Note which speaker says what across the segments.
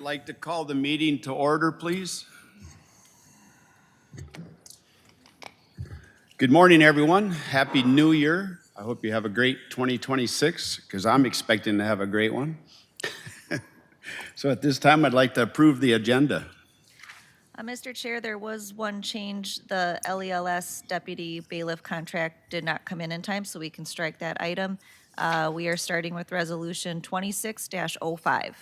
Speaker 1: like to call the meeting to order, please. Good morning, everyone. Happy New Year. I hope you have a great 2026, because I'm expecting to have a great one. So at this time, I'd like to approve the agenda.
Speaker 2: Mr. Chair, there was one change. The LELS deputy bailiff contract did not come in time, so we can strike that item. We are starting with Resolution 26-05.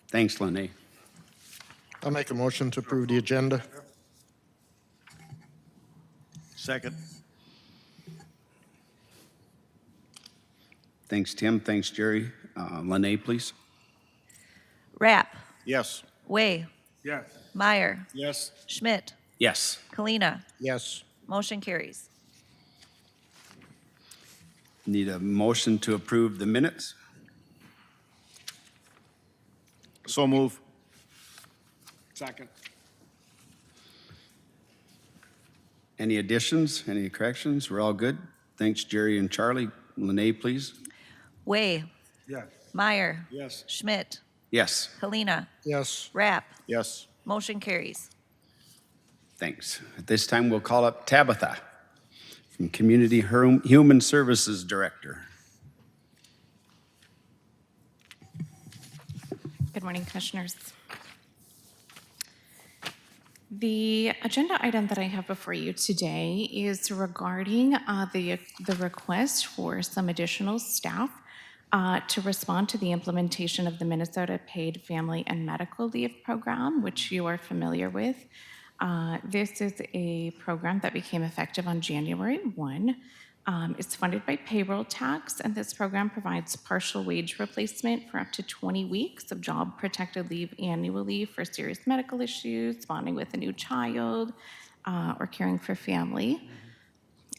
Speaker 1: Thanks, Lene.
Speaker 3: I'll make a motion to approve the agenda.
Speaker 4: Second.
Speaker 1: Thanks, Tim. Thanks, Jerry. Lene, please.
Speaker 2: Rapp,
Speaker 4: Yes.
Speaker 2: Way,
Speaker 4: Yes.
Speaker 2: Meyer,
Speaker 4: Yes.
Speaker 2: Schmidt,
Speaker 1: Yes.
Speaker 2: Kalina.
Speaker 3: Yes.
Speaker 2: Motion carries.
Speaker 1: Need a motion to approve the minutes?
Speaker 4: So move. Second.
Speaker 1: Any additions, any corrections? We're all good? Thanks, Jerry and Charlie. Lene, please.
Speaker 2: Way,
Speaker 4: Yes.
Speaker 2: Meyer,
Speaker 4: Yes.
Speaker 2: Schmidt,
Speaker 1: Yes.
Speaker 2: Kalina.
Speaker 3: Yes.
Speaker 2: Rapp.
Speaker 4: Yes.
Speaker 2: Motion carries.
Speaker 1: Thanks. At this time, we'll call up Tabitha from Community Human Services Director.
Speaker 5: Good morning, Commissioners. The agenda item that I have before you today is regarding the request for some additional staff to respond to the implementation of the Minnesota Paid Family and Medical Leave Program, which you are familiar with. This is a program that became effective on January 1. It's funded by payroll tax, and this program provides partial wage replacement for up to 20 weeks of job-protected leave annually for serious medical issues, bonding with a new child, or caring for family.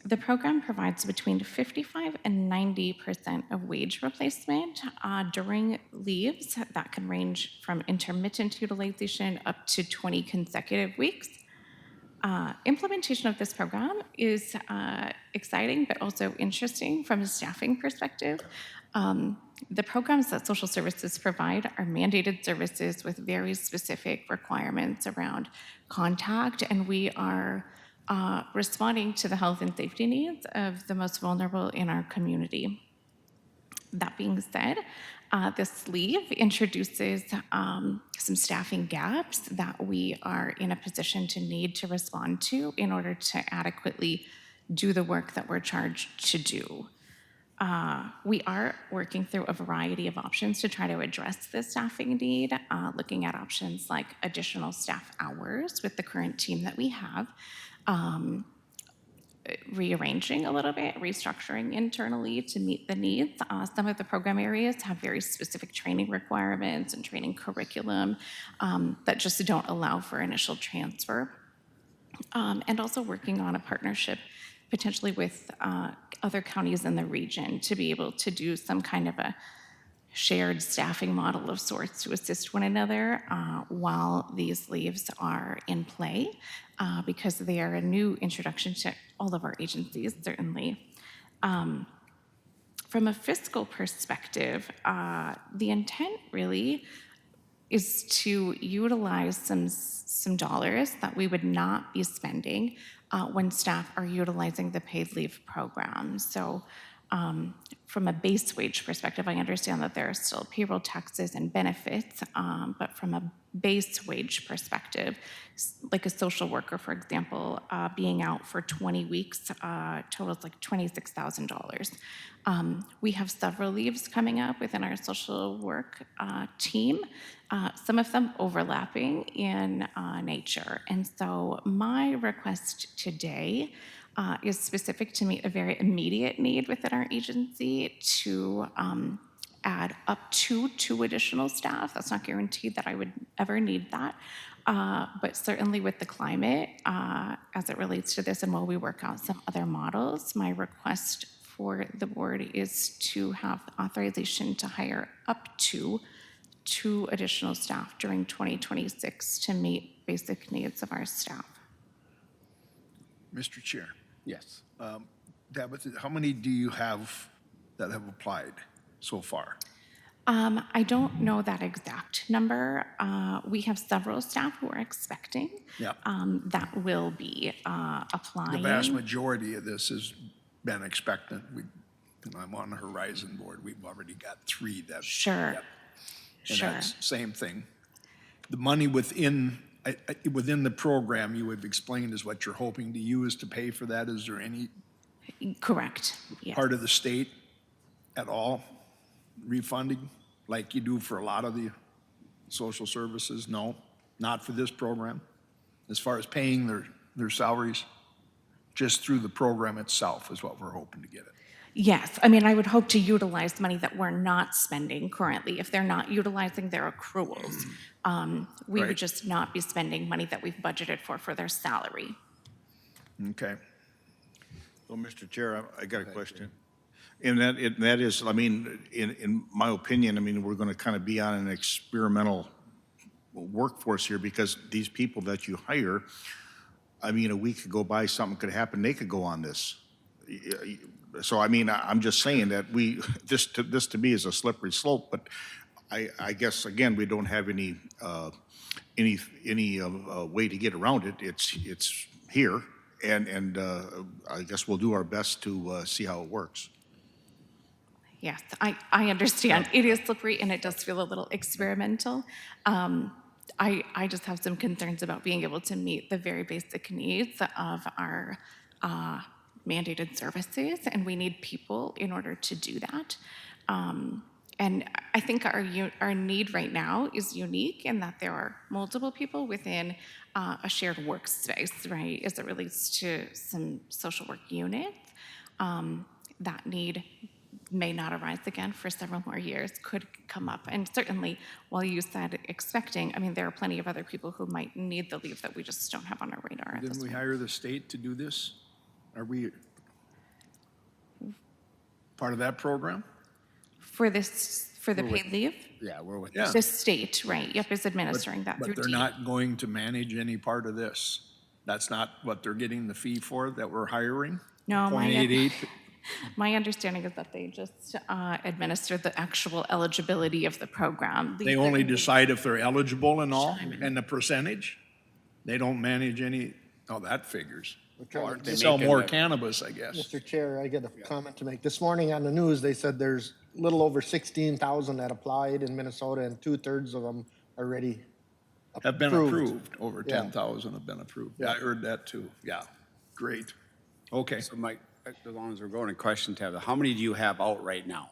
Speaker 5: The program provides between 55 and 90% of wage replacement during leaves that can range from intermittent utilization up to 20 consecutive weeks. Implementation of this program is exciting, but also interesting from a staffing perspective. The programs that social services provide are mandated services with very specific requirements around contact, and we are responding to the health and safety needs of the most vulnerable in our community. That being said, this leave introduces some staffing gaps that we are in a position to need to respond to in order to adequately do the work that we're charged to do. We are working through a variety of options to try to address this staffing need, looking at options like additional staff hours with the current team that we have, rearranging a little bit, restructuring internally to meet the needs. Some of the program areas have very specific training requirements and training curriculum that just don't allow for initial transfer. And also working on a partnership potentially with other counties in the region to be able to do some kind of a shared staffing model of sorts to assist one another while these leaves are in play, because they are a new introduction to all of our agencies, certainly. From a fiscal perspective, the intent really is to utilize some dollars that we would not be spending when staff are utilizing the paid leave program. So from a base wage perspective, I understand that there are still payroll taxes and benefits, but from a base wage perspective, like a social worker, for example, being out for 20 weeks totals like $26,000. We have several leaves coming up within our social work team, some of them overlapping in nature. And so my request today is specific to meet a very immediate need within our agency to add up to 2 additional staff. That's not guaranteed that I would ever need that, but certainly with the climate as it relates to this and while we work out some other models, my request for the board is to have authorization to hire up to 2 additional staff during 2026 to meet basic needs of our staff.
Speaker 4: Mr. Chair,
Speaker 1: Yes.
Speaker 4: Tabitha, how many do you have that have applied so far?
Speaker 5: I don't know that exact number. We have several staff who are expecting
Speaker 4: Yep.
Speaker 5: that will be
Speaker 4: The
Speaker 5: applying.
Speaker 4: vast majority of this has been expectant. I'm on the Horizon Board. We've already got 3 that.
Speaker 5: Sure,
Speaker 4: Yep. And
Speaker 5: sure.
Speaker 4: that's same thing. The money within the program you have explained is what you're hoping to use to pay for that. Is there any
Speaker 5: Correct, yes.
Speaker 4: part of the state at all refunding like you do for a lot of the social services? No, not for this program. As far as paying their salaries, just through the program itself is what we're hoping to get it.
Speaker 5: Yes, I mean, I would hope to utilize money that we're not spending currently. If they're not utilizing their accruals, we would
Speaker 4: Right.
Speaker 5: just not be spending money that we've budgeted for their salary.
Speaker 4: Okay.
Speaker 6: Well, Mr. Chair, I got a question. And that is, I mean, in my opinion, I mean, we're going to kind of be on an experimental workforce here because these people that you hire, I mean, a week could go by, something could happen, they could go on this. So, I mean, I'm just saying that this to me is a slippery slope, but I guess, again, we don't have any way to get around it. It's here, and I guess we'll do our best to see how it works.
Speaker 5: Yes, I understand. It is slippery and it does feel a little experimental. I just have some concerns about being able to meet the very basic needs of our mandated services, and we need people in order to do that. And I think our need right now is unique in that there are multiple people within a shared workspace, right, as it relates to some social work units. That need may not arise again for several more years, could come up. And certainly, while you said expecting, I mean, there are plenty of other people who might need the leave that we just don't have on our radar at this
Speaker 4: Didn't we
Speaker 5: point.
Speaker 4: hire the state to do this? Are we part of that program?
Speaker 5: For the paid leave,
Speaker 1: Yeah, we're with
Speaker 4: Yeah.
Speaker 5: the state, right, yep, is administering that through
Speaker 4: But they're
Speaker 5: DEEP.
Speaker 4: not going to manage any part of this. That's not what they're getting the fee for that we're hiring?
Speaker 5: No,
Speaker 4: 0.88?
Speaker 5: my understanding is that they just administer the actual eligibility of the program.
Speaker 4: They only decide if they're eligible and all, and the percentage? They don't manage any, oh, that figures.
Speaker 1: Aren't
Speaker 4: They
Speaker 1: they
Speaker 4: sell
Speaker 1: making
Speaker 4: more
Speaker 1: the-
Speaker 4: cannabis, I guess.
Speaker 3: Mr. Chair, I get a comment to make. This morning on the news, they said there's a little over 16,000 that applied in Minnesota, and 2/3 of them are already
Speaker 4: Have been approved, over
Speaker 3: Yeah.
Speaker 4: 10,000 have been approved. Yeah, I heard that too, yeah, great. Okay,
Speaker 1: So Mike, as long as we're going to question tab, how many do you have out right now?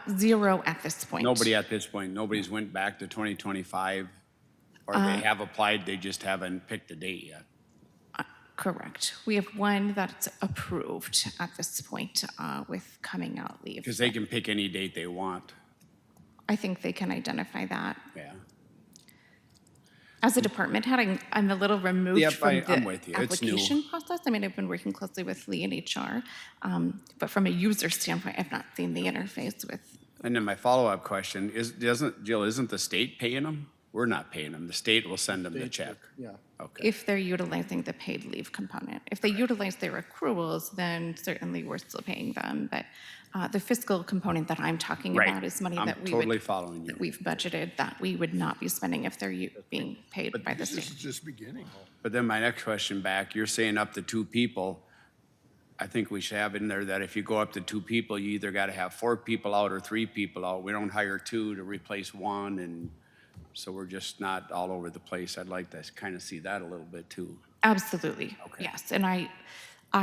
Speaker 5: 0 at this point.
Speaker 1: Nobody at this point, nobody's went back to 2025? Or they have applied, they just haven't picked a date yet?
Speaker 5: Correct. We have one that's approved at this point with coming out leave.
Speaker 1: Because they can pick any date they want,
Speaker 5: I think they can identify that.
Speaker 1: yeah.
Speaker 5: As a department head, I'm a little removed
Speaker 1: Yep,
Speaker 5: from
Speaker 1: I'm
Speaker 5: the
Speaker 1: with you. It's new.
Speaker 5: application process. I mean, I've been working closely with Lee and HR, but from a user standpoint, I've not seen the interface with.
Speaker 1: And then my follow-up question is, Jill, isn't the state paying them? We're not paying them. The state will send them the check.
Speaker 3: Yeah.
Speaker 1: Okay.
Speaker 5: If they're utilizing the paid leave component. If they utilize their accruals, then certainly we're still paying them. But the fiscal component that I'm talking
Speaker 1: Right.
Speaker 5: about is money
Speaker 1: I'm
Speaker 5: that we
Speaker 1: totally
Speaker 5: would,
Speaker 1: following you.
Speaker 5: that we've budgeted that we would not be spending if they're being paid by the
Speaker 4: this is
Speaker 5: state.
Speaker 4: just beginning.
Speaker 1: But then my next question back, you're saying up to 2 people. I think we should have in there that if you go up to 2 people, you either got to have 4 people out or 3 people out. We don't hire 2 to replace 1, and so we're just not all over the place. I'd like to kind of see that a little bit too.
Speaker 5: Absolutely,
Speaker 1: Okay.
Speaker 5: yes. And I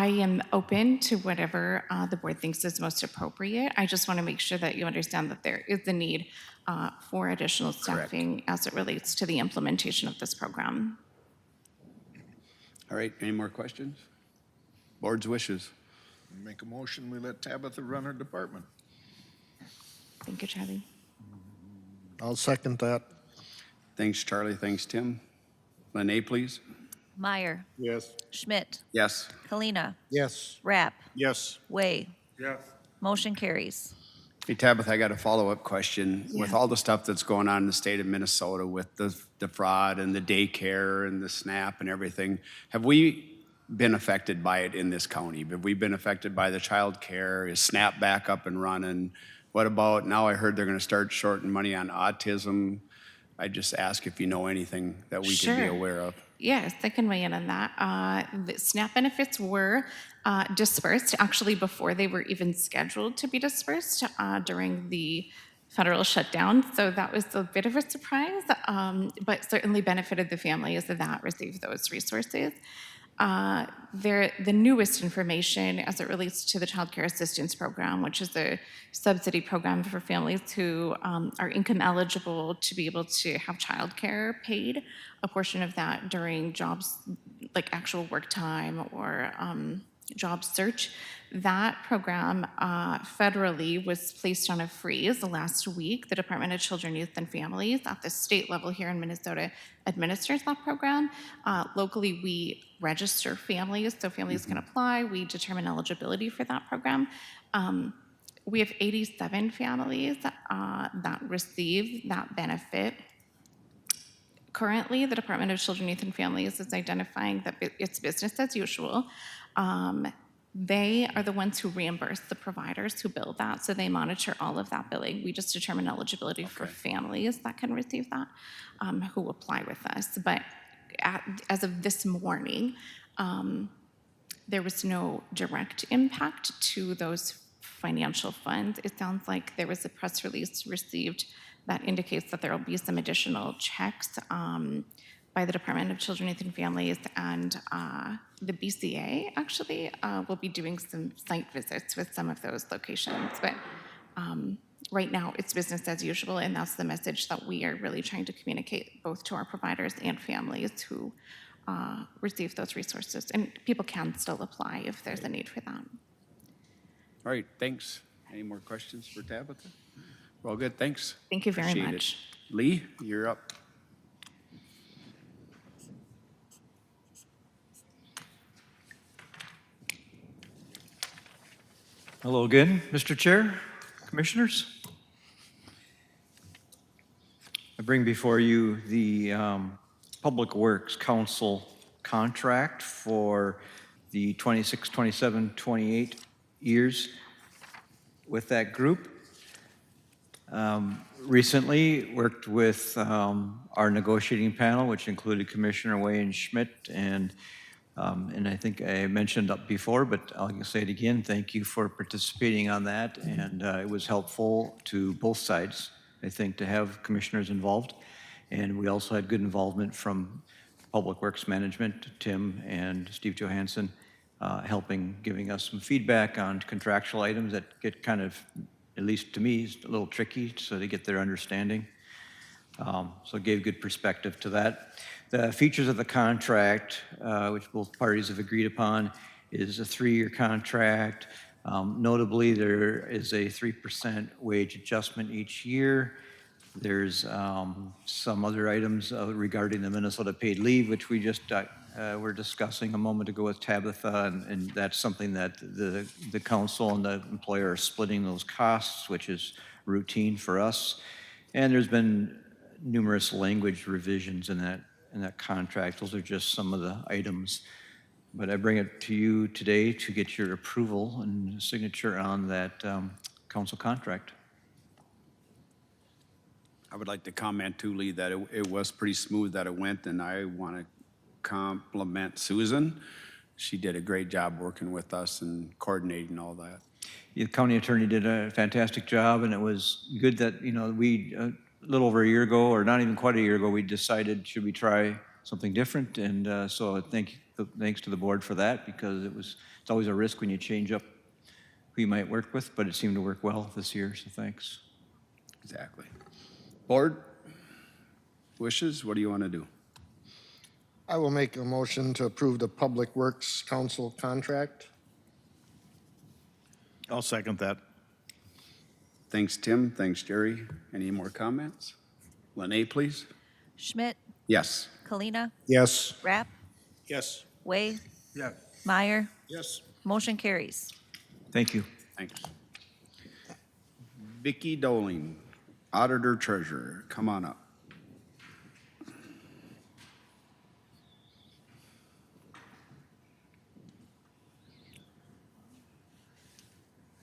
Speaker 5: am open to whatever the board thinks is most appropriate. I just want to make sure that you understand that there is a need for additional staffing as it relates to the implementation of this program.
Speaker 1: All right, any more questions? Board's wishes.
Speaker 4: Make a motion, we let Tabitha run her department.
Speaker 5: Thank you, Charlie.
Speaker 3: I'll second that.
Speaker 1: Thanks, Charlie. Thanks, Tim. Lene, please.
Speaker 2: Meyer,
Speaker 3: Yes.
Speaker 2: Schmidt,
Speaker 1: Yes.
Speaker 2: Kalina,
Speaker 3: Yes.
Speaker 2: Rapp,
Speaker 6: Yes.
Speaker 2: Way. Motion carries.
Speaker 1: Hey Tabitha, I got a follow-up question. With all the stuff that's going on in the state of Minnesota with the fraud and the daycare and the SNAP and everything, have we been affected by it in this county? Have we been affected by the child care? Is SNAP back up and running? What about, now I heard they're gonna start shorting money on autism. I just ask if you know anything that we could be
Speaker 5: Sure.
Speaker 1: aware of.
Speaker 5: Yes, I can weigh in on that. The SNAP benefits were dispersed actually before they were even scheduled to be dispersed during the federal shutdown. So that was a bit of a surprise, but certainly benefited the families that received those resources. The newest information as it relates to the Child Care Assistance Program, which is a subsidy program for families who are income eligible to be able to have childcare paid, a portion of that during jobs, like actual work time or job search. That program federally was placed on a freeze last week. The Department of Children, Youth, and Families at the state level here in Minnesota administers that program. Locally, we register families, so families can apply. We determine eligibility for that program. We have 87 families that receive that benefit. Currently, the Department of Children, Youth, and Families is identifying that it's business as usual. They are the ones who reimburse the providers who bill that, so they monitor all of that billing. We just determine eligibility for families that can receive that, who apply with us. But as of this morning, there was no direct impact to those financial funds. It sounds like there was a press release received that indicates that there will be some additional checks by the Department of Children, Youth, and Families, and the BCA actually will be doing some site visits with some of those locations. But right now, it's business as usual, and that's the message that we are really trying to communicate both to our providers and families who receive those resources. And people can still apply if there's a need for that.
Speaker 1: All right, thanks. Any more questions for Tabitha? We're all good, thanks.
Speaker 5: Thank you very
Speaker 1: Appreciate it.
Speaker 5: much.
Speaker 1: Lee, you're up.
Speaker 7: Hello again, Mr. Chair, Commissioners. I bring before you the Public Works Council contract for the 26, 27, 28 years with that group. Recently worked with our negotiating panel, which included Commissioner Wayne Schmidt and I think I mentioned up before, but I'll say it again, thank you for participating on that. And it was helpful to both sides, I think, to have commissioners involved. And we also had good involvement from Public Works Management, Tim and Steve Johansson, giving us some feedback on contractual items that get kind of, at least to me, a little tricky, so they get their understanding. So it gave good perspective to that. The features of the contract, which both parties have agreed upon, is a 3-year contract. Notably, there is a 3% wage adjustment each year. There's some other items regarding the Minnesota paid leave, which we just were discussing a moment ago with Tabitha, and that's something that the council and the employer are splitting those costs, which is routine for us. And there's been numerous language revisions in that contract. Those are just some of the items. But I bring it to you today to get your approval and signature on that council contract.
Speaker 1: I would like to comment too, Lee, that it was pretty smooth that it went, and I want to compliment Susan. She did a great job working with us and coordinating all that.
Speaker 7: The county attorney did a fantastic job, and it was good that, we, a little over a year ago, or not even quite a year ago, we decided, should we try something different? And so thanks to the board for that, because it's always a risk when you change up who you might work with, but it seemed to work well this year, so thanks.
Speaker 1: Exactly. Board wishes, what do you want to do?
Speaker 3: I will make a motion to approve the Public Works Council contract.
Speaker 6: I'll second that.
Speaker 1: Thanks, Tim. Thanks, Jerry. Any more comments? Lene, please.
Speaker 2: Schmidt,
Speaker 1: Yes.
Speaker 2: Kalina,
Speaker 4: Yes.
Speaker 2: Rapp,
Speaker 6: Yes.
Speaker 2: Way,
Speaker 4: Yeah.
Speaker 2: Meyer.
Speaker 4: Yes.
Speaker 2: Motion carries.
Speaker 7: Thank you.
Speaker 1: Thanks. Vicki Doling, Auditor Treasurer, come on up.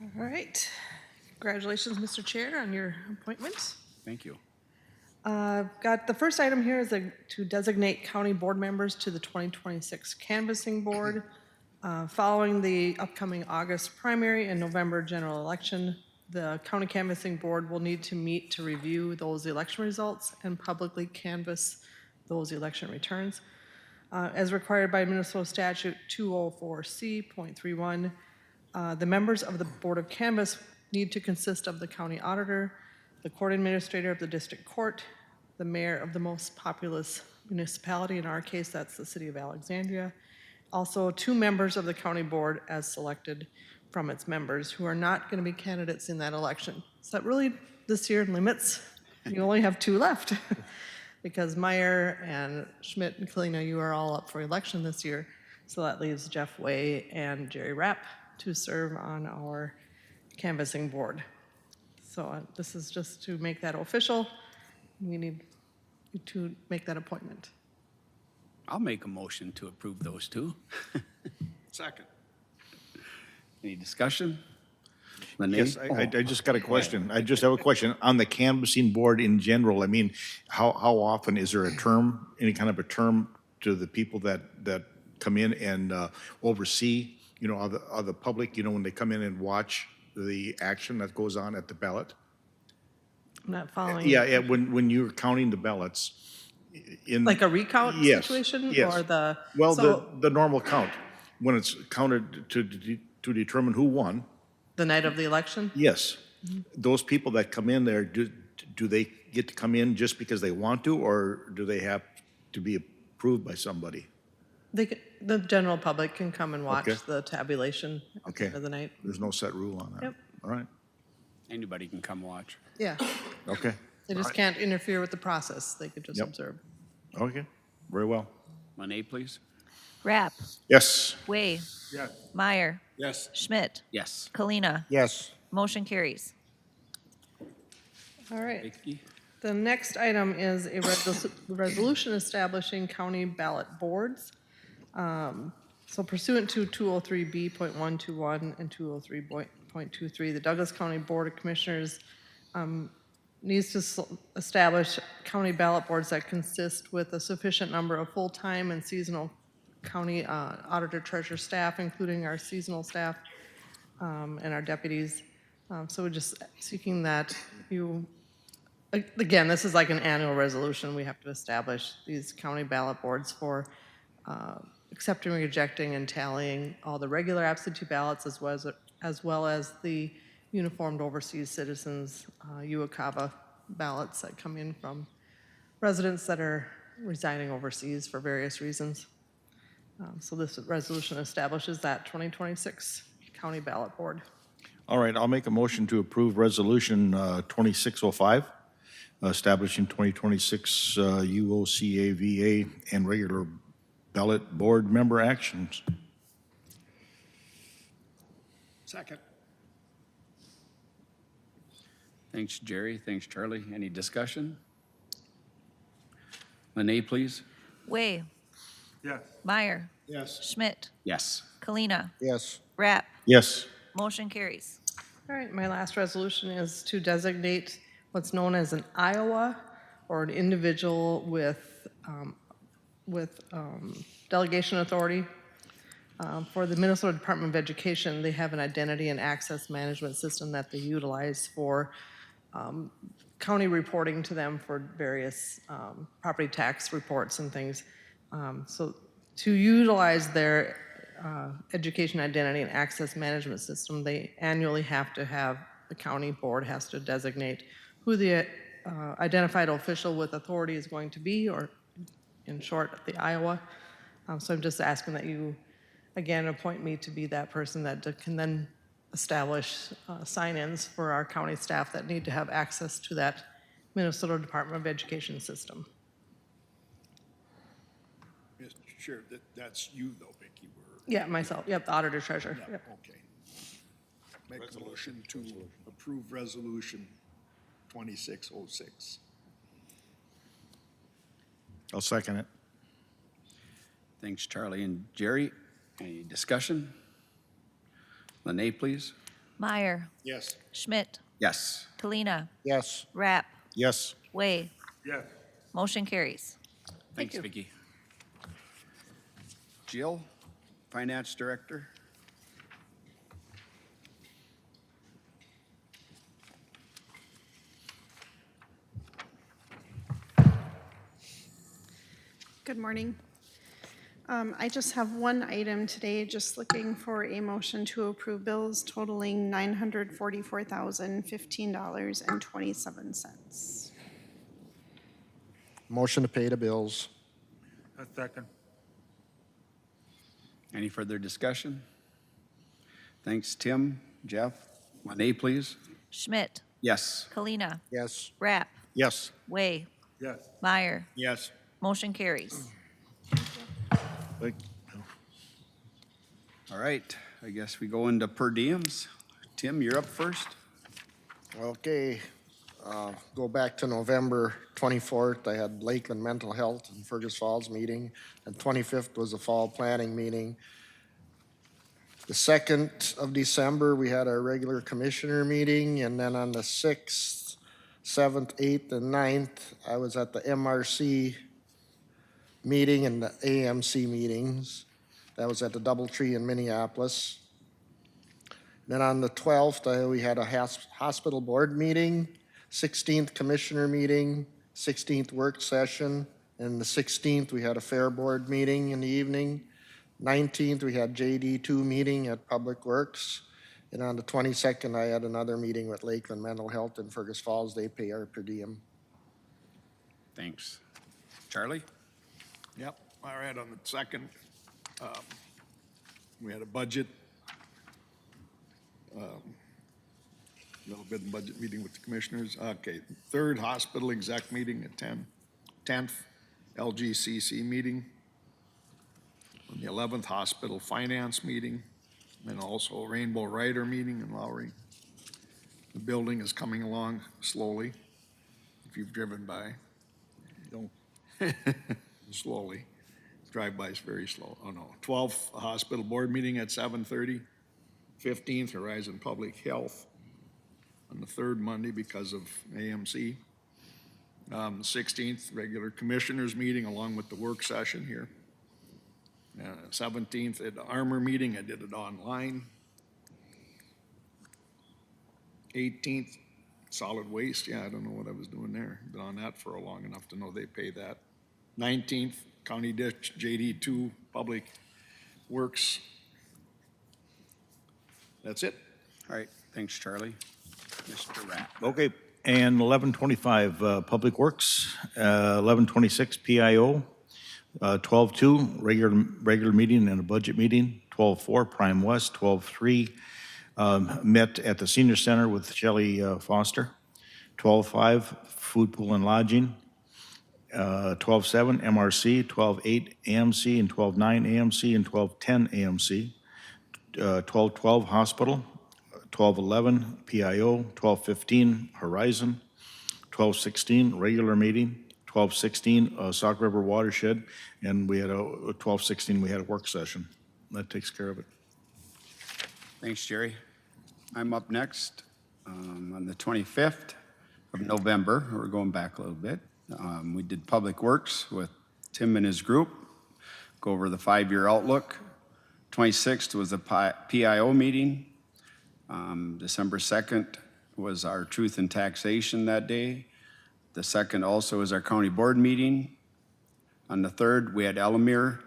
Speaker 8: All right. Congratulations, Mr. Chair, on your appointment.
Speaker 1: Thank you.
Speaker 8: Got the first item here is to designate county board members to the 2026 canvassing board. Following the upcoming August primary and November general election, the county canvassing board will need to meet to review those election results and publicly canvass those election returns. As required by Minnesota Statute 204C.31, the members of the Board of Canvass need to consist of the county auditor, the court administrator of the district court, the mayor of the most populous municipality, in our case, that's the city of Alexandria. Also, 2 members of the county board as selected from its members who are not going to be candidates in that election. So that really, this year limits, you only have 2 left. Because Meyer and Schmidt and Kalina, you are all up for election this year. So that leaves Jeff Way and Jerry Rapp to serve on our canvassing board. So this is just to make that official. We need to make that appointment.
Speaker 1: I'll make a motion to approve those 2.
Speaker 4: Second.
Speaker 1: Any discussion? Lene?
Speaker 6: Yes, I just got a question. I just have a question. On the canvassing board in general, I mean, how often is there a term, any kind of a term to the people that come in and oversee, you know, are the public, you know, when they come in and watch the action that goes on at the ballot?
Speaker 8: I'm not following.
Speaker 6: Yeah, when you're counting the ballots in.
Speaker 8: Like a recount
Speaker 6: Yes,
Speaker 8: situation?
Speaker 6: yes.
Speaker 8: Or the?
Speaker 6: Well,
Speaker 8: so
Speaker 6: the normal count, when it's counted to determine who won.
Speaker 8: the night of the election?
Speaker 6: Yes. Those people that come in there, do they get to come in just because they want to, or do they have to be approved by somebody?
Speaker 8: The general public can come and watch
Speaker 6: Okay.
Speaker 8: the tabulation at the
Speaker 6: Okay.
Speaker 8: end of the night.
Speaker 6: There's no set rule on that?
Speaker 8: Yep.
Speaker 6: All right,
Speaker 1: Anybody can come watch.
Speaker 8: Yeah,
Speaker 6: okay,
Speaker 8: they just can't interfere with the process. They could just
Speaker 6: Yep.
Speaker 8: observe.
Speaker 6: okay, very well.
Speaker 1: Lene, please.
Speaker 2: Rapp,
Speaker 6: Yes.
Speaker 2: Way,
Speaker 4: Yes.
Speaker 2: Meyer,
Speaker 4: Yes.
Speaker 2: Schmidt,
Speaker 1: Yes.
Speaker 2: Kalina.
Speaker 3: Yes.
Speaker 2: Motion carries.
Speaker 8: All right.
Speaker 1: Vicky?
Speaker 8: The next item is a resolution establishing county ballot boards. So pursuant to 203B.121 and 203.23, the Douglas County Board of Commissioners needs to establish county ballot boards that consist with a sufficient number of full-time and seasonal county auditor treasurer staff, including our seasonal staff and our deputies. So we're just seeking that you, again, this is like an annual resolution. We have to establish these county ballot boards for accepting, rejecting, and tallying all the regular absentee ballots as well as the uniformed overseas citizens, UOCAVA ballots that come in from residents that are residing overseas for various reasons. So this resolution establishes that 2026 county ballot board.
Speaker 6: All right, I'll make a motion to approve Resolution 2605, establishing 2026 UOCAVA and regular ballot board member actions.
Speaker 4: Second.
Speaker 1: Thanks, Jerry. Thanks, Charlie. Any discussion? Lene, please.
Speaker 2: Way,
Speaker 4: Yes.
Speaker 2: Meyer,
Speaker 4: Yes.
Speaker 2: Schmidt,
Speaker 1: Yes.
Speaker 2: Kalina.
Speaker 3: Yes.
Speaker 2: Rapp.
Speaker 6: Yes.
Speaker 2: Motion carries.
Speaker 8: All right, my last resolution is to designate what's known as an Iowa or an individual with delegation authority. For the Minnesota Department of Education, they have an identity and access management system that they utilize for county reporting to them for various property tax reports and things. So to utilize their education identity and access management system, they annually have to have, the county board has to designate who the identified official with authority is going to be, or in short, the Iowa. So I'm just asking that you, again, appoint me to be that person that can then establish sign-ins for our county staff that need to have access to that Minnesota Department of Education system.
Speaker 4: Mr. Chair, that's you though, Vicky.
Speaker 8: Yeah, myself, yep, the auditor treasurer. Yep.
Speaker 4: Okay. Make a motion to approve Resolution 2606.
Speaker 6: I'll second it.
Speaker 1: Thanks, Charlie and Jerry. Any discussion? Lene, please.
Speaker 2: Meyer,
Speaker 4: Yes.
Speaker 2: Schmidt,
Speaker 1: Yes.
Speaker 2: Talina,
Speaker 3: Yes.
Speaker 2: Rapp,
Speaker 6: Yes.
Speaker 2: Way. Yes. Motion carries.
Speaker 1: Thanks,
Speaker 8: you.
Speaker 1: Vicki. Jill, Finance Director.
Speaker 9: Good morning. I just have one item today, just looking for a motion to approve bills totaling $944,015.27.
Speaker 3: Motion to pay the bills.
Speaker 10: A second.
Speaker 1: Any further discussion? Thanks, Tim. Jeff, 1A, please.
Speaker 2: Schmidt,
Speaker 1: Yes.
Speaker 2: Kalina,
Speaker 3: Yes.
Speaker 2: Rapp,
Speaker 6: Yes.
Speaker 2: Way,
Speaker 10: Yes.
Speaker 2: Meyer.
Speaker 6: Yes.
Speaker 2: Motion carries.
Speaker 6: Like,
Speaker 1: All right, I guess we go into per diems. Tim, you're up first.
Speaker 3: Okay, go back to November 24th, I had Lakeland Mental Health and Fergus Falls meeting, and 25th was the fall planning meeting. The 2nd of December, we had our regular commissioner meeting, and then on the 6th, 7th, 8th, and 9th, I was at the MRC meeting and the AMC meetings. That was at the Doubletree in Minneapolis. Then on the 12th, we had a hospital board meeting, 16th commissioner meeting, 16th work session, and the 16th, we had a fair board meeting in the evening. 19th, we had JD2 meeting at Public Works. And on the 22nd, I had another meeting with Lakeland Mental Health in Fergus Falls. They pay our per diem.
Speaker 1: Thanks. Charlie?
Speaker 4: Yep, all right, on the second, we had a budget, little bit of budget meeting with the commissioners. Okay, third hospital exec meeting at 10. 10th LGCC meeting. On the 11th hospital finance meeting, and also a Rainbow Rider meeting in Lowry. The building is coming along slowly, if you've driven by. Don't slowly. Drive-by is very slow. Oh, no. 12th hospital board meeting at 7:30. 15th Horizon Public Health on the third Monday because of AMC. 16th regular commissioners meeting along with the work session here. 17th at the Armor meeting, I did it online. 18th solid waste, yeah, I don't know what I was doing there. Been on that for long enough to know they pay that. 19th County Ditch JD2 Public Works. That's it.
Speaker 1: All right, thanks, Charlie. Mr. Rapp.
Speaker 6: Okay, and 11:25, Public Works, 11:26, PIO, 12:02, regular meeting and a budget meeting, 12:04, Prime West, 12:03, met at the Senior Center with Shelley Foster, 12:05, Food Pool and Lodging, 12:07, MRC, 12:08, AMC, and 12:09, AMC, and 12:10, AMC, 12:12, Hospital, 12:11, PIO, 12:15, Horizon, 12:16, regular meeting, 12:16, Sauk River Watershed, and we had 12:16, we had a work session. That takes care of it.
Speaker 1: Thanks, Jerry. I'm up next on the 25th of November. We're going back a little bit. We did Public Works with Tim and his group, go over the 5-year outlook. 26th was the PIO meeting. December 2nd was our Truth and Taxation that day. The 2nd also was our county board meeting. On the 3rd, we had Elamir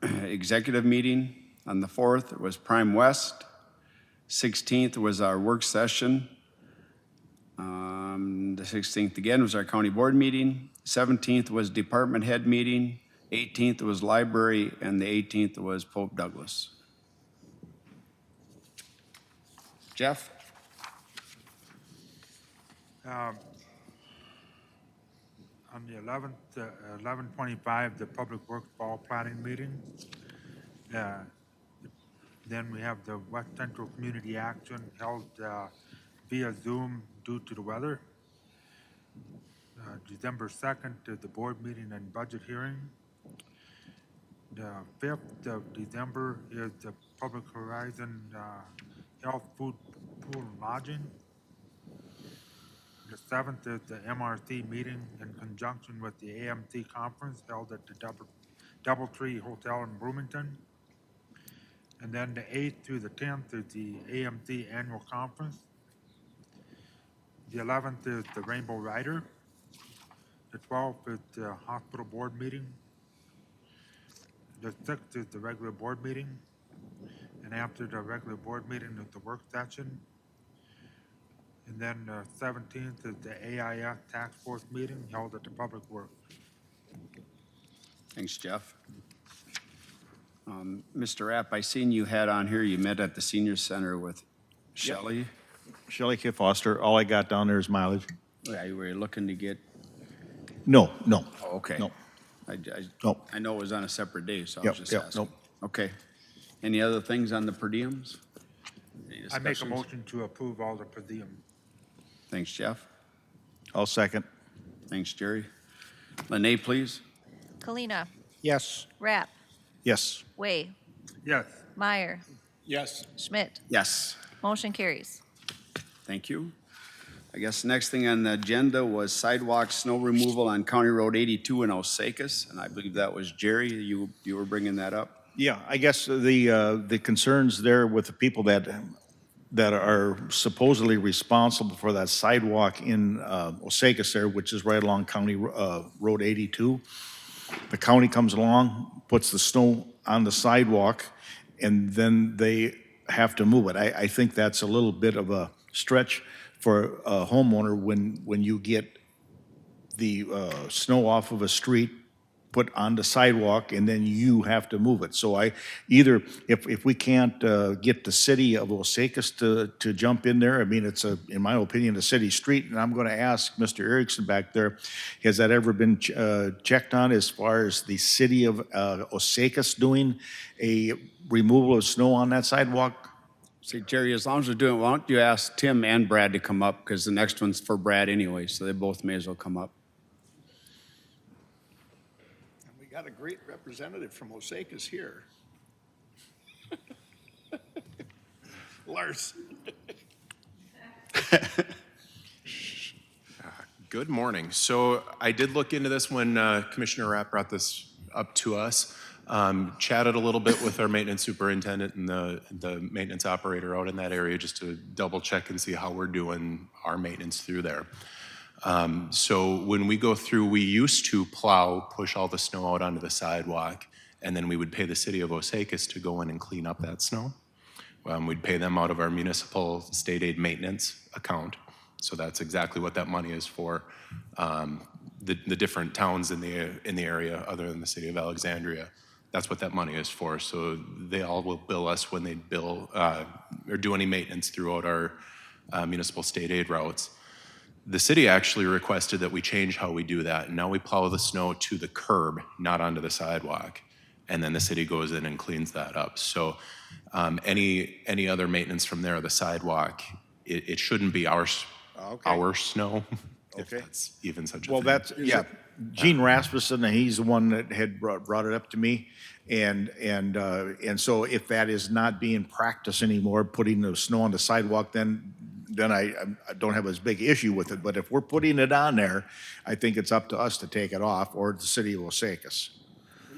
Speaker 1: executive meeting. On the 4th, it was Prime West. 16th was our work session. The 16th again was our county board meeting. 17th was department head meeting. 18th was library, and the 18th was Pope Douglas. Jeff?
Speaker 10: On the 11th, 11:25, the Public Works Fall Planning meeting. Then we have the West Central Community Action held via Zoom due to the weather. December 2nd, the board meeting and budget hearing. The 5th of December is the Public Horizon Health, Food, Pool, and Lodging. 7th is the MRC meeting in conjunction with the AMT conference held at the Doubletree Hotel in Bloomington. And then the 8th through the 10th is the AMT annual conference. The 11th is the Rainbow Rider. The 12th is the hospital board meeting. The 6th is the regular board meeting. And after the regular board meeting is the work session. And then the 17th is the AIS task force meeting held at the Public Works.
Speaker 1: Thanks, Jeff. Mr. Rapp, I seen you had on here, you met at the senior center with Shelley.
Speaker 6: Shelley K. Foster, all I got down there is mileage.
Speaker 1: Yeah, you were looking to get,
Speaker 6: No, no.
Speaker 1: oh, okay.
Speaker 6: No.
Speaker 1: I
Speaker 6: No.
Speaker 1: know it was on a separate day, so I
Speaker 6: Yep,
Speaker 1: was just
Speaker 6: yep,
Speaker 1: asking.
Speaker 6: nope.
Speaker 1: Okay. Any other things on the per diems? Any
Speaker 10: I make a
Speaker 1: discussions?
Speaker 10: motion to approve all the per diem.
Speaker 1: Thanks, Jeff.
Speaker 6: I'll second.
Speaker 1: Thanks, Jerry. Lene, please.
Speaker 2: Kalina.
Speaker 3: Yes.
Speaker 2: Rapp.
Speaker 6: Yes.
Speaker 2: Way.
Speaker 10: Yes.
Speaker 2: Meyer.
Speaker 4: Yes.
Speaker 2: Schmidt.
Speaker 1: Yes.
Speaker 2: Motion carries.
Speaker 1: Thank you. I guess next thing on the agenda was sidewalk snow removal on County Road 82 in Osakis, and I believe that was Jerry. You were bringing that up?
Speaker 6: Yeah, I guess the concerns there with the people that are supposedly responsible for that sidewalk in Osakis there, which is right along County Road 82. The county comes along, puts the snow on the sidewalk, and then they have to move it. I think that's a little bit of a stretch for a homeowner when you get the snow off of a street, put on the sidewalk, and then you have to move it. So either, if we can't get the city of Osakis to jump in there, I mean, it's in my opinion, a city street, and I'm gonna ask Mr. Erickson back there, has that ever been checked on as far as the city of Osakis doing a removal of snow on that sidewalk?
Speaker 1: See, Jerry, as long as we're doing it, why don't you ask Tim and Brad to come up, because the next one's for Brad anyway, so they both may as well come up.
Speaker 4: We got a great representative from Osakis here. Lars.
Speaker 11: Good morning. So I did look into this when Commissioner Rapp brought this up to us. Chatted a little bit with our maintenance superintendent and the maintenance operator out in that area just to double check and see how we're doing our maintenance through there. So when we go through, we used to push all the snow out onto the sidewalk, and then we would pay the city of Osakis to go in and clean up that snow. We'd pay them out of our municipal state aid maintenance account. So that's exactly what that money is for. The different towns in the area other than the city of Alexandria, that's what that money is for. So they all will bill us when they bill or do any maintenance throughout our municipal state aid routes. The city actually requested that we change how we do that. And now we plow the snow to the curb, not onto the sidewalk. And then the city goes in and cleans that up. So any other maintenance from there, the sidewalk, it shouldn't be our snow, if that's even such a thing.
Speaker 6: Well, that's, yeah, Gene Rasmussen, he's the one that had brought it up to me. And so if that is not being practiced anymore, putting the snow on the sidewalk, then I don't have as big issue with it. But if we're putting it on there, I think it's up to us to take it off, or the city of Osakis.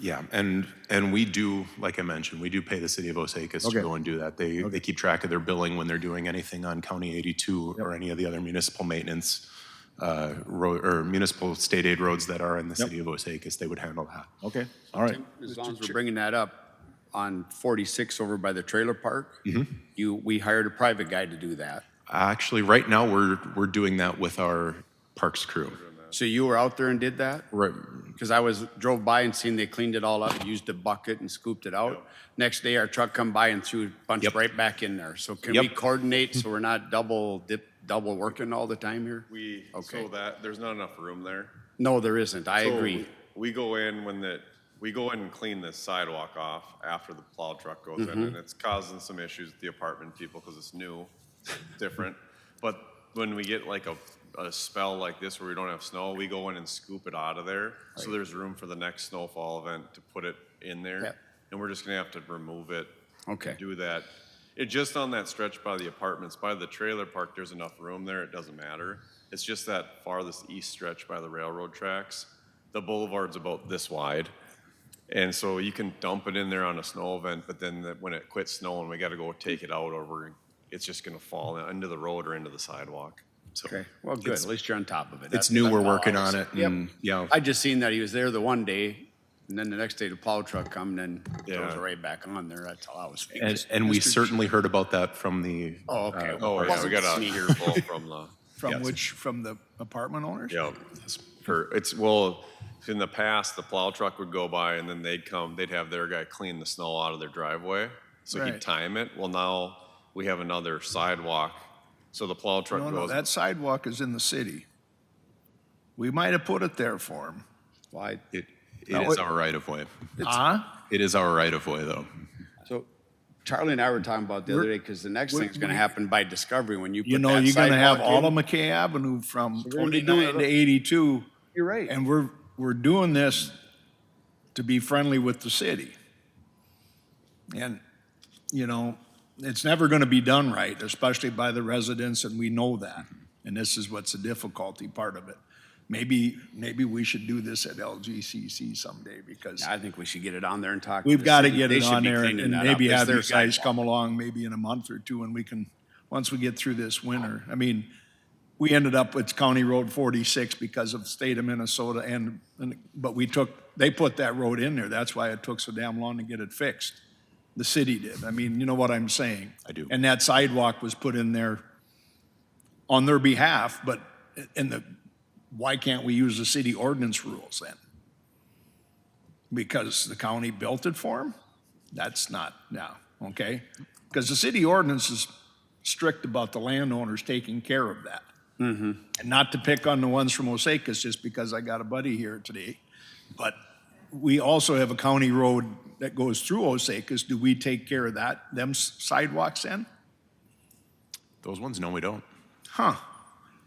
Speaker 11: Yeah, and we do, like I mentioned, we do pay the city of Osakis to go and do that. They keep track of their billing when they're doing anything on County 82 or any of the other municipal maintenance road or municipal state aid roads that are in the city of Osakis. They would handle that.
Speaker 6: Okay, all right.
Speaker 1: As long as we're bringing that up, on 46 over by the trailer park,
Speaker 11: Mm-hmm.
Speaker 1: we hired a private guy to do that.
Speaker 11: Actually, right now we're doing that with our parks crew.
Speaker 1: So you were out there and did that?
Speaker 11: Right.
Speaker 1: Because drove by and seen they cleaned it all up, used a bucket and scooped it out. Next day, our truck come by and threw a bunch right back in there. So can we coordinate so we're not double working all the time here?
Speaker 12: So that, there's not enough room there.
Speaker 1: No, there isn't. I
Speaker 12: So
Speaker 1: agree.
Speaker 12: We go in we go in and clean the sidewalk off after the plow truck goes in, and it's causing some issues with the apartment people because it's new, different. But when we get like a spell like this where we don't have snow, we go in and scoop it out of there. So there's room for the next snowfall event to put it in there.
Speaker 1: Yep.
Speaker 12: And we're just gonna have to remove it.
Speaker 1: Okay.
Speaker 12: Do that It just on that stretch by the apartments, by the trailer park, there's enough room there, it doesn't matter. It's just that farthest east stretch by the railroad tracks. The boulevard's about this wide. And so you can dump it in there on a snow event, but then when it quits snowing, we gotta go take it out or it's just gonna fall into the road or into the sidewalk. So
Speaker 1: Okay, well, good, at least you're on top of it.
Speaker 11: It's
Speaker 1: That's-
Speaker 11: new,
Speaker 1: that's
Speaker 11: we're
Speaker 1: all I
Speaker 11: working
Speaker 1: was
Speaker 11: on
Speaker 1: saying.
Speaker 11: it,
Speaker 1: Yep.
Speaker 11: and, yeah.
Speaker 1: I just seen that he was there the one day, and then the next day the plow truck come, and then it was
Speaker 12: Yeah.
Speaker 1: right back on there, that's all I was thinking.
Speaker 11: And we certainly heard about that from the.
Speaker 1: Oh, okay.
Speaker 12: Oh, yeah, we got a earful from the,
Speaker 4: From the apartment owners?
Speaker 12: yeah, well, in the past, the plow truck would go by and then they'd have their guy clean the snow out of their driveway. So
Speaker 4: Right.
Speaker 12: he'd time it. Well, now we have another sidewalk. So the plow truck
Speaker 4: No,
Speaker 12: goes.
Speaker 4: that sidewalk is in the city. We might have put it there for them.
Speaker 1: Why?
Speaker 11: It is our right of way.
Speaker 4: Huh?
Speaker 11: It is our right of way, though.
Speaker 1: So Charlie and I were talking about the other day, because the next thing's gonna happen by Discovery when you
Speaker 4: You
Speaker 1: put
Speaker 4: know,
Speaker 1: that
Speaker 4: you're gonna have
Speaker 1: sidewalk
Speaker 4: all
Speaker 1: in.
Speaker 4: of McKay Avenue from
Speaker 1: we're gonna be doing
Speaker 4: 29 to
Speaker 1: it.
Speaker 4: 82.
Speaker 1: You're right.
Speaker 4: And we're doing this to be friendly with the city. And, you know, it's never gonna be done right, especially by the residents, and we know that. And this is what's the difficulty part of it. Maybe we should do this at LGCC someday, because
Speaker 1: I think we should get it on there and talk. to
Speaker 4: we've
Speaker 1: the
Speaker 4: got to
Speaker 1: city.
Speaker 4: get
Speaker 1: They
Speaker 4: it
Speaker 1: should
Speaker 4: on
Speaker 1: be
Speaker 4: there
Speaker 1: cleaning
Speaker 4: and
Speaker 1: that
Speaker 4: maybe
Speaker 1: up. It's
Speaker 4: have
Speaker 1: their
Speaker 4: you guys
Speaker 1: sidewalk.
Speaker 4: come along maybe in a month or two, and we can, once we get through this winter. I mean, we ended up with County Road 46 because of the state of Minnesota but they put that road in there. That's why it took so damn long to get it fixed. The city did. I mean, you know what I'm saying?
Speaker 11: I do.
Speaker 4: And that sidewalk was put in there on their behalf, but why can't we use the city ordinance rules then? Because the county built it for them? That's not, okay? Because the city ordinance is strict about the landowners taking care of that. And not to pick on the ones from Osakis just because I got a buddy here today, but we also have a county road that goes through Osakis. Do we take care of them sidewalks then?
Speaker 11: Those ones, no, we don't.
Speaker 4: Huh.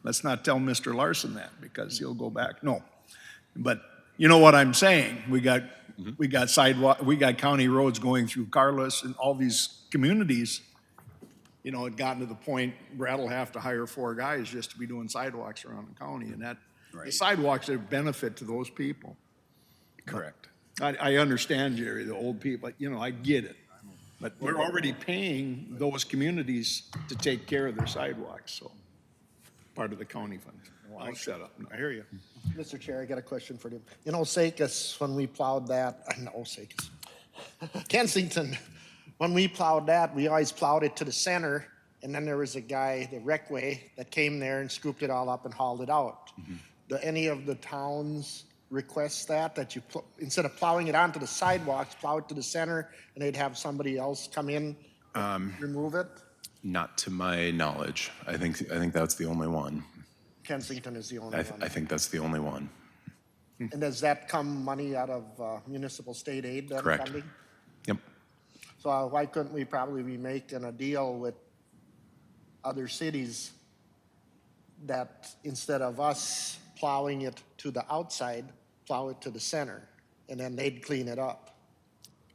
Speaker 4: Let's not tell Mr. Larson that, because he'll go back. No. But you know what I'm saying? We got sidewalk, we got county roads going through Carlos and all these communities. You know, it gotten to the point Brad will have to hire 4 guys just to be doing sidewalks around the county, and the sidewalks are a benefit to those people.
Speaker 1: Correct.
Speaker 4: I understand, Jerry, the old people, you know, I get it. But we're already paying those communities to take care of their sidewalks, so part of the county fund. I'll shut up. I hear you.
Speaker 3: Mr. Chair, I got a question for you. In Osakis, when we plowed that, Kensington, when we plowed that, we always plowed it to the center, and then there was a guy, the recway, that came there and scooped it all up and hauled it out. Do any of the towns request that you, instead of plowing it onto the sidewalks, plow it to the center, and they'd have somebody else come in, remove it?
Speaker 11: Not to my knowledge. I think that's the only one.
Speaker 3: Kensington is the only
Speaker 11: I
Speaker 3: one.
Speaker 11: think that's the only one.
Speaker 3: And does that come money out of municipal state aid then
Speaker 11: Correct.
Speaker 3: funding?
Speaker 11: Yep.
Speaker 3: So why couldn't we probably be making a deal with other cities that instead of us plowing it to the outside, plow it to the center, and then they'd clean it up?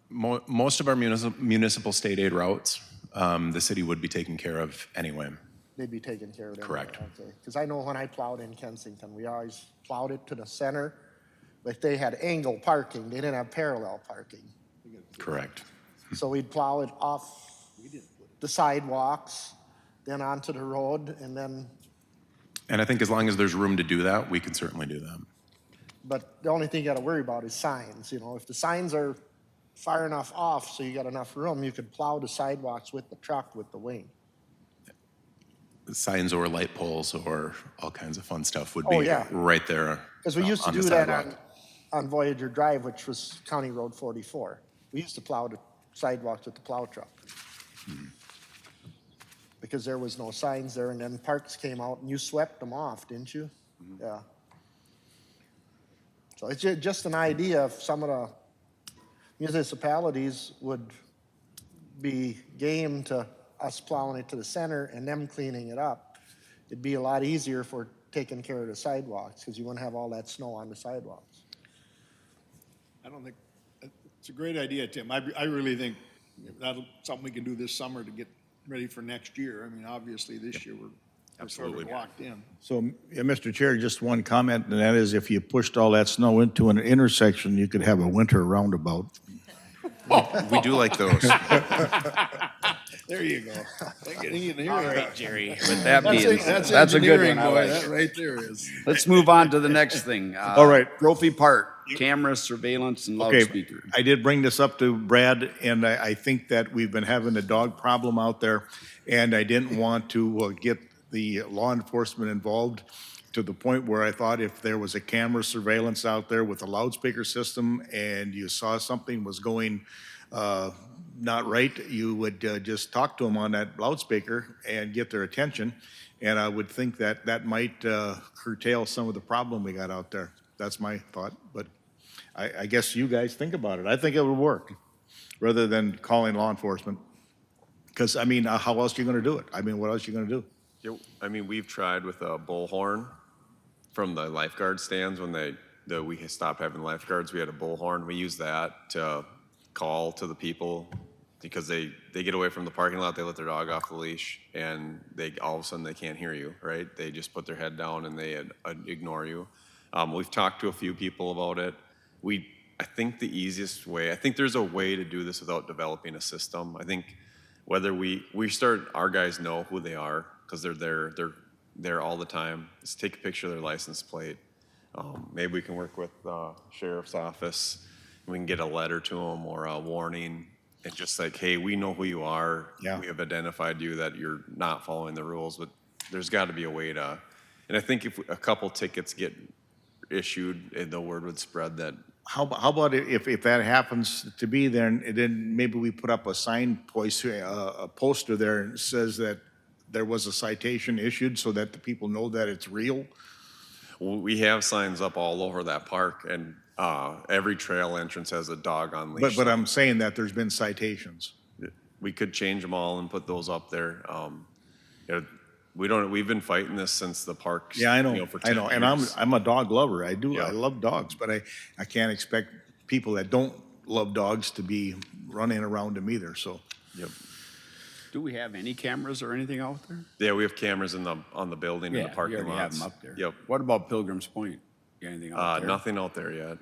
Speaker 11: Most of our municipal state aid routes, the city would be taking care of anyway.
Speaker 3: They'd be taken care of. Anyway.
Speaker 11: Correct.
Speaker 3: Okay, because I know when I plowed in Kensington, we always plowed it to the center, but they had angle parking, they didn't have parallel parking.
Speaker 11: Correct.
Speaker 3: So we'd plow it off the sidewalks, then onto the road, and then,
Speaker 11: And I think as long as there's room to do that, we can certainly do that.
Speaker 3: but the only thing you gotta worry about is signs, you know, if the signs are far enough off so you got enough room, you could plow the sidewalks with the truck with the wing.
Speaker 11: Signs or light poles or all kinds of fun stuff would
Speaker 3: Oh,
Speaker 11: be
Speaker 3: yeah.
Speaker 11: right there.
Speaker 3: Because we used to
Speaker 11: on the
Speaker 3: do that
Speaker 11: sidewalk.
Speaker 3: on Voyager Drive, which was County Road 44. We used to plow the sidewalks with the plow truck. Because there was no signs there, and then Parks came out and you swept them off, didn't you? Yeah. So it's just an idea if some of the municipalities would be game to us plowing it to the center and them cleaning it up. It'd be a lot easier for taking care of the sidewalks, because you wouldn't have all that snow on the sidewalks.
Speaker 4: I don't think, it's a great idea, Tim. I really think that's something we can do this summer to get ready for next year. I mean, obviously, this year we're sort of
Speaker 12: Absolutely.
Speaker 4: locked in.
Speaker 6: So, yeah, Mr. Chair, just one comment, and that is if you pushed all that snow into an intersection, you could have a winter roundabout.
Speaker 12: We do like those.
Speaker 4: There you go.
Speaker 1: All right, Jerry, with that
Speaker 4: That's
Speaker 1: being,
Speaker 4: that's
Speaker 1: that's a good
Speaker 4: engineering,
Speaker 1: one. I
Speaker 4: boy.
Speaker 1: like
Speaker 4: That
Speaker 1: it.
Speaker 4: right there is.
Speaker 1: Let's move on to the next thing.
Speaker 6: All right.
Speaker 1: Brophy Park, camera surveillance and
Speaker 6: Okay,
Speaker 1: loudspeaker.
Speaker 6: I did bring this up to Brad, and I think that we've been having a dog problem out there, and I didn't want to get the law enforcement involved to the point where I thought if there was a camera surveillance out there with a loudspeaker system and you saw something was going not right, you would just talk to them on that loudspeaker and get their attention. And I would think that that might curtail some of the problem we got out there. That's my thought, but I guess you guys think about it. I think it would work, rather than calling law enforcement. Because, I mean, how else are you gonna do it? I mean, what else are you gonna do?
Speaker 12: Yeah, I mean, we've tried with a bullhorn from the lifeguard stands when we stopped having lifeguards. We had a bullhorn. We used that to call to the people because they get away from the parking lot, they let their dog off the leash, and all of a sudden they can't hear you, right? They just put their head down and they ignore you. We've talked to a few people about it. I think the easiest way, I think there's a way to do this without developing a system. I think whether our guys know who they are because they're there all the time. Just take a picture of their license plate. Maybe we can work with the sheriff's office. We can get a letter to them or a warning. And just like, hey, we know who you are.
Speaker 6: Yeah.
Speaker 12: We have identified you that you're not following the rules, but there's got to be a way to. And I think if a couple tickets get issued, the word would spread that.
Speaker 6: How about if that happens to be there, and then maybe we put up a sign a poster there and says that there was a citation issued so that the people know that it's real?
Speaker 12: We have signs up all over that park, and every trail entrance has a dog on leash.
Speaker 6: But I'm saying that there's been citations.
Speaker 12: We could change them all and put those up there. We've been fighting this since the park.
Speaker 6: Yeah, I know,
Speaker 12: For
Speaker 6: I
Speaker 12: 10
Speaker 6: know, and
Speaker 12: years.
Speaker 6: I'm a dog lover. I
Speaker 12: Yeah.
Speaker 6: love dogs, but I can't expect people that don't love dogs to be running around them either, so.
Speaker 12: Yep.
Speaker 1: Do we have any cameras or anything out there?
Speaker 12: Yeah, we have cameras on the building in the parking
Speaker 1: you
Speaker 12: lots.
Speaker 1: already have them up there.
Speaker 12: Yep.
Speaker 1: What about Pilgrim's Point? Got anything out there?
Speaker 12: Nothing out there yet.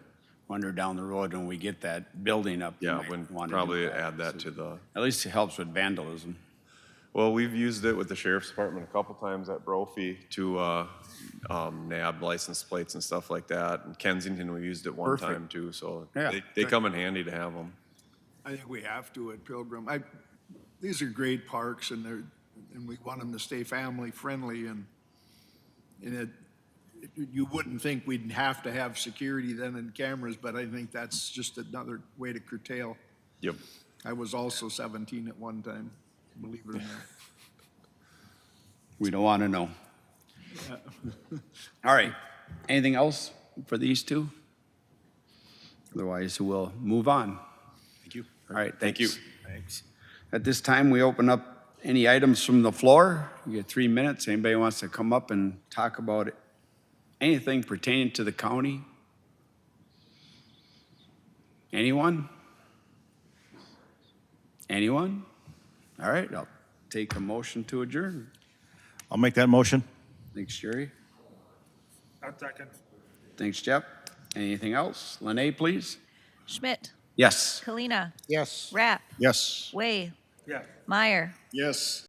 Speaker 1: Wonder down the road when we get that building up. you
Speaker 12: Yeah,
Speaker 1: might
Speaker 12: we'll
Speaker 1: wanna do
Speaker 12: probably add that to the.
Speaker 1: At least it helps with vandalism.
Speaker 12: Well, we've used it with the sheriff's department a couple times at Brophy to nab license plates and stuff like that. In Kensington, we used it one
Speaker 1: Perfect.
Speaker 12: time too, so
Speaker 1: Yeah.
Speaker 12: they come in handy to have them.
Speaker 4: I think we have to at Pilgrim. These are great parks and we want them to stay family friendly and you wouldn't think we'd have to have security then and cameras, but I think that's just another way to curtail.
Speaker 12: Yep.
Speaker 4: I was also 17 at one time, believe it or not.
Speaker 1: We don't want to know. All right. Anything else for these two? Otherwise, we'll move on.
Speaker 12: Thank you.
Speaker 1: All right,
Speaker 12: Thank you.
Speaker 1: Thanks. At this time, we open up any items from the floor. You get 3 minutes. Anybody wants to come up and talk about anything pertaining to the county? Anyone? Anyone? All right, I'll take a motion to adjourn.
Speaker 6: I'll make that motion.
Speaker 1: Thanks, Jerry.
Speaker 10: A second.
Speaker 1: Thanks, Jeff. Anything else? Lene, please.
Speaker 2: Schmidt,
Speaker 1: Yes.
Speaker 2: Kalina,
Speaker 3: Yes.
Speaker 2: Rapp,
Speaker 6: Yes.
Speaker 2: Way,
Speaker 10: Yeah.
Speaker 2: Meyer.
Speaker 4: Yes.